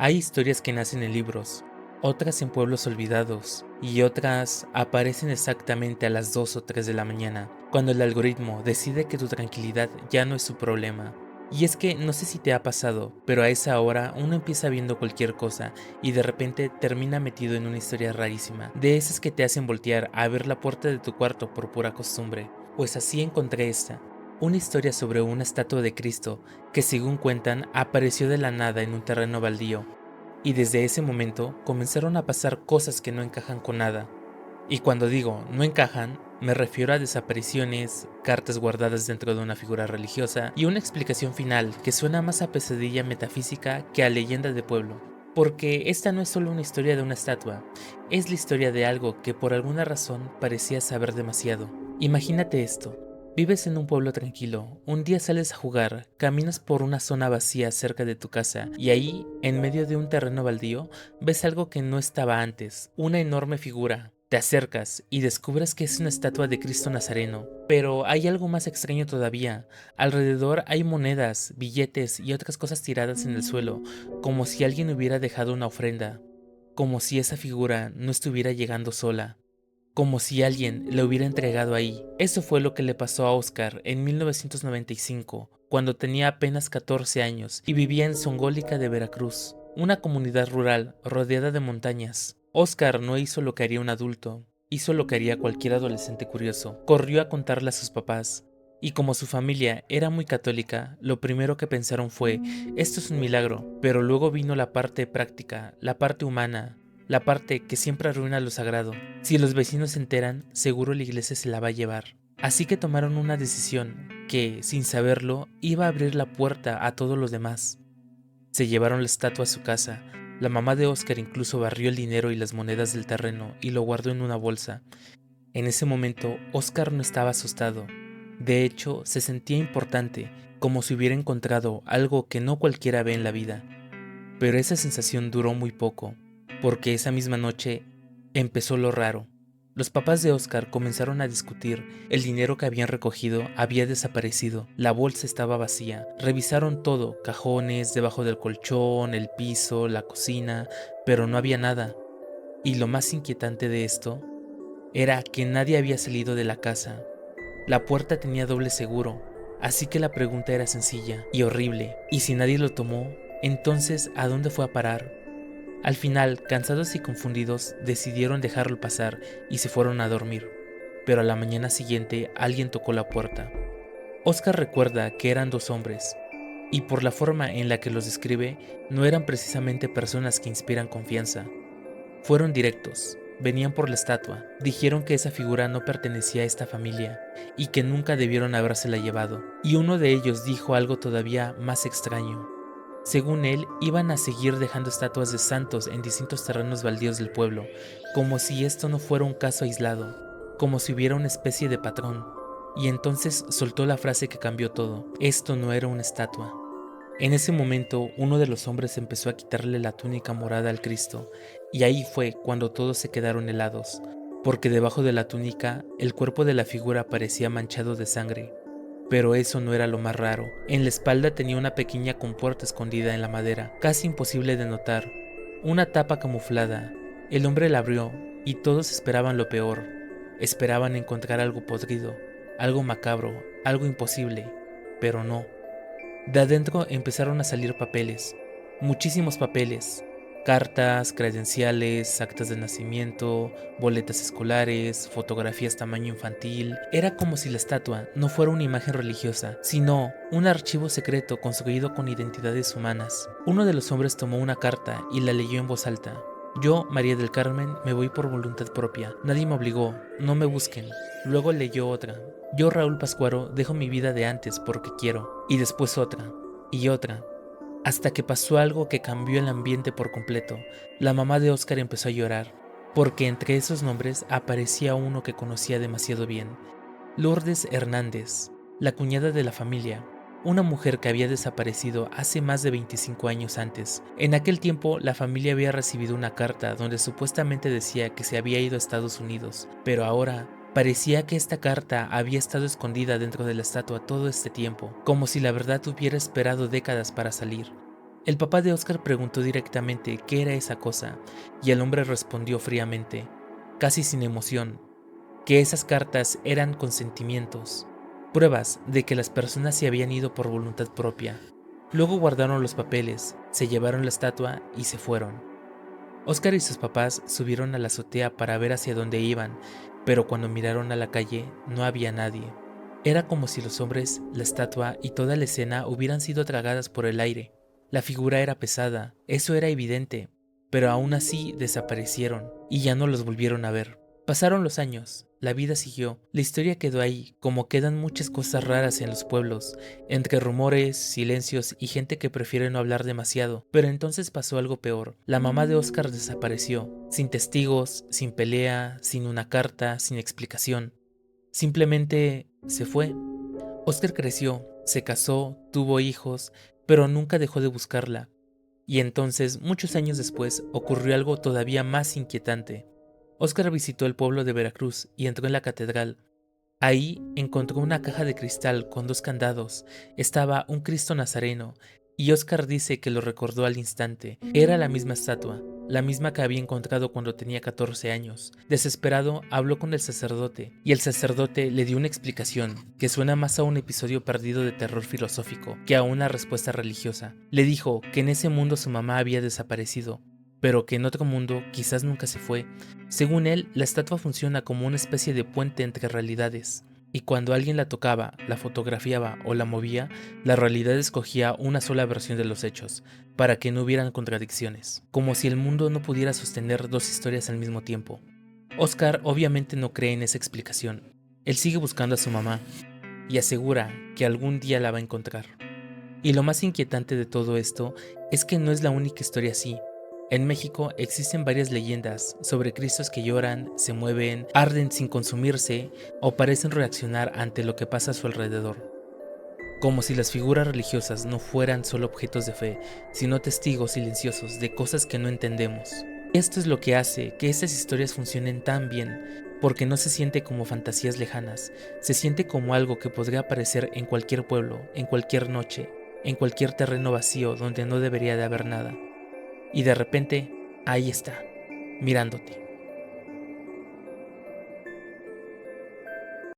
Hay historias que nacen en libros, otras en pueblos olvidados, y otras aparecen exactamente a las 2 o 3 de la mañana, cuando el algoritmo decide que tu tranquilidad ya no es su problema. Y es que no sé si te ha pasado, pero a esa hora uno empieza viendo cualquier cosa y de repente termina metido en una historia rarísima, de esas que te hacen voltear a ver la puerta de tu cuarto por pura costumbre. Pues así encontré esta, una historia sobre una estatua de Cristo que, según cuentan, apareció de la nada en un terreno baldío, y desde ese momento comenzaron a pasar cosas que no encajan con nada. Y cuando digo no encajan, me refiero a desapariciones, cartas guardadas dentro de una figura religiosa y una explicación final que suena más a pesadilla metafísica que a leyenda de pueblo. Porque esta no es solo una historia de una estatua, es la historia de algo que por alguna razón parecía saber demasiado. Imagínate esto. Vives en un pueblo tranquilo, un día sales a jugar, caminas por una zona vacía cerca de tu casa y ahí, en medio de un terreno baldío, ves algo que no estaba antes, una enorme figura. Te acercas y descubres que es una estatua de Cristo Nazareno. Pero hay algo más extraño todavía. Alrededor hay monedas, billetes y otras cosas tiradas en el suelo, como si alguien hubiera dejado una ofrenda, como si esa figura no estuviera llegando sola, como si alguien le hubiera entregado ahí. Eso fue lo que le pasó a Oscar en 1995, cuando tenía apenas 14 años y vivía en Zongólica de Veracruz, una comunidad rural rodeada de montañas. Oscar no hizo lo que haría un adulto, hizo lo que haría cualquier adolescente curioso. Corrió a contarle a sus papás. Y como su familia era muy católica, lo primero que pensaron fue, esto es un milagro, pero luego vino la parte práctica, la parte humana, la parte que siempre arruina lo sagrado. Si los vecinos se enteran, seguro la iglesia se la va a llevar. Así que tomaron una decisión que, sin saberlo, iba a abrir la puerta a todos los demás. Se llevaron la estatua a su casa. La mamá de Oscar incluso barrió el dinero y las monedas del terreno y lo guardó en una bolsa. En ese momento, Oscar no estaba asustado. De hecho, se sentía importante, como si hubiera encontrado algo que no cualquiera ve en la vida. Pero esa sensación duró muy poco, porque esa misma noche empezó lo raro. Los papás de Oscar comenzaron a discutir. El dinero que habían recogido había desaparecido, la bolsa estaba vacía. Revisaron todo, cajones, debajo del colchón, el piso, la cocina, pero no había nada. Y lo más inquietante de esto era que nadie había salido de la casa. La puerta tenía doble seguro, así que la pregunta era sencilla y horrible. ¿Y si nadie lo tomó, entonces a dónde fue a parar? Al final, cansados y confundidos, decidieron dejarlo pasar y se fueron a dormir. Pero a la mañana siguiente alguien tocó la puerta. Oscar recuerda que eran dos hombres, y por la forma en la que los describe, no eran precisamente personas que inspiran confianza. Fueron directos, venían por la estatua, dijeron que esa figura no pertenecía a esta familia y que nunca debieron habérsela llevado. Y uno de ellos dijo algo todavía más extraño. Según él, iban a seguir dejando estatuas de santos en distintos terrenos baldíos del pueblo, como si esto no fuera un caso aislado, como si hubiera una especie de patrón. Y entonces soltó la frase que cambió todo. Esto no era una estatua. En ese momento, uno de los hombres empezó a quitarle la túnica morada al Cristo, y ahí fue cuando todos se quedaron helados, porque debajo de la túnica el cuerpo de la figura parecía manchado de sangre. Pero eso no era lo más raro. En la espalda tenía una pequeña compuerta escondida en la madera, casi imposible de notar. Una tapa camuflada. El hombre la abrió, y todos esperaban lo peor. Esperaban encontrar algo podrido, algo macabro, algo imposible, pero no. De adentro empezaron a salir papeles, muchísimos papeles, cartas, credenciales, actas de nacimiento, boletas escolares, fotografías tamaño infantil. Era como si la estatua no fuera una imagen religiosa, sino un archivo secreto construido con identidades humanas. Uno de los hombres tomó una carta y la leyó en voz alta. Yo, María del Carmen, me voy por voluntad propia. Nadie me obligó, no me busquen. Luego leyó otra. Yo, Raúl Pascuaro, dejo mi vida de antes porque quiero. Y después otra. Y otra. Hasta que pasó algo que cambió el ambiente por completo. La mamá de Oscar empezó a llorar, porque entre esos nombres aparecía uno que conocía demasiado bien. Lourdes Hernández, la cuñada de la familia, una mujer que había desaparecido hace más de 25 años antes. En aquel tiempo, la familia había recibido una carta donde supuestamente decía que se había ido a Estados Unidos, pero ahora parecía que esta carta había estado escondida dentro de la estatua todo este tiempo, como si la verdad hubiera esperado décadas para salir. El papá de Oscar preguntó directamente qué era esa cosa, y el hombre respondió fríamente, casi sin emoción, que esas cartas eran consentimientos, pruebas de que las personas se habían ido por voluntad propia. Luego guardaron los papeles, se llevaron la estatua y se fueron. Oscar y sus papás subieron a la azotea para ver hacia dónde iban, pero cuando miraron a la calle no había nadie. Era como si los hombres, la estatua y toda la escena hubieran sido tragadas por el aire. La figura era pesada, eso era evidente, pero aún así desaparecieron y ya no los volvieron a ver. Pasaron los años, la vida siguió, la historia quedó ahí, como quedan muchas cosas raras en los pueblos, entre rumores, silencios y gente que prefiere no hablar demasiado. Pero entonces pasó algo peor. La mamá de Oscar desapareció, sin testigos, sin pelea, sin una carta, sin explicación. Simplemente se fue. Oscar creció, se casó, tuvo hijos, pero nunca dejó de buscarla. Y entonces, muchos años después, ocurrió algo todavía más inquietante. Oscar visitó el pueblo de Veracruz y entró en la catedral. Ahí encontró una caja de cristal con 2 candados. Estaba un Cristo Nazareno, y Oscar dice que lo recordó al instante. Era la misma estatua, la misma que había encontrado cuando tenía 14 años. Desesperado, habló con el sacerdote, y el sacerdote le dio una explicación que suena más a un episodio perdido de terror filosófico que a una respuesta religiosa. Le dijo que en ese mundo su mamá había desaparecido, pero que en otro mundo quizás nunca se fue. Según él, la estatua funciona como una especie de puente entre realidades, y cuando alguien la tocaba, la fotografiaba o la movía, la realidad escogía una sola versión de los hechos, para que no hubieran contradicciones, como si el mundo no pudiera sostener dos historias al mismo tiempo. Oscar obviamente no cree en esa explicación. Él sigue buscando a su mamá, y asegura que algún día la va a encontrar. Y lo más inquietante de todo esto es que no es la única historia así. En México existen varias leyendas sobre Cristos que lloran, se mueven, arden sin consumirse o parecen reaccionar ante lo que pasa a su alrededor. Como si las figuras religiosas no fueran solo objetos de fe, sino testigos silenciosos de cosas que no entendemos. Esto es lo que hace que estas historias funcionen tan bien, porque no se siente como fantasías lejanas, se siente como algo que podría aparecer en cualquier pueblo, en cualquier noche, en cualquier terreno vacío donde no debería de haber nada. Y de repente, ahí está, mirándote.